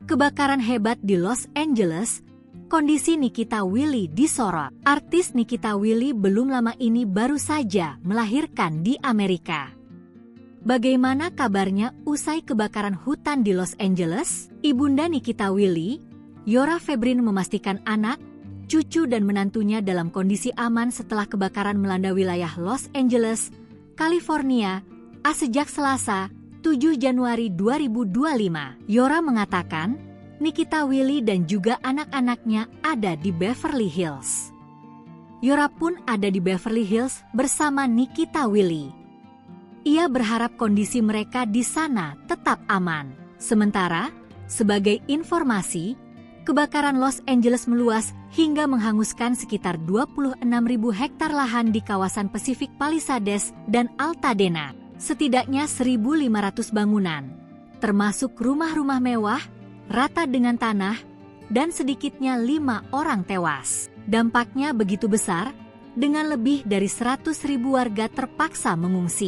Kebakaran hebat di Los Angeles, kondisi Nikita Willy disorot. Artis Nikita Willy belum lama ini baru saja melahirkan di Amerika. Bagaimana kabarnya usai kebakaran hutan di Los Angeles? Ibunda Nikita Willy, Yora Febrin, memastikan anak, cucu dan menantunya dalam kondisi aman setelah kebakaran melanda wilayah Los Angeles, California, sejak Selasa, 7 Januari 2025. Yora mengatakan, Nikita Willy dan juga anak-anaknya ada di Beverly Hills. Yora pun ada di Beverly Hills bersama Nikita Willy. Ia berharap kondisi mereka di sana tetap aman. Sementara, sebagai informasi, kebakaran Los Angeles meluas hingga menghanguskan sekitar 26.000 hektar lahan di kawasan Pacific Palisades dan Altadena. Setidaknya 1.500 bangunan, termasuk rumah-rumah mewah, rata dengan tanah, dan sedikitnya 5 orang tewas. Dampaknya begitu besar, dengan lebih dari 100.000 warga terpaksa mengungsi.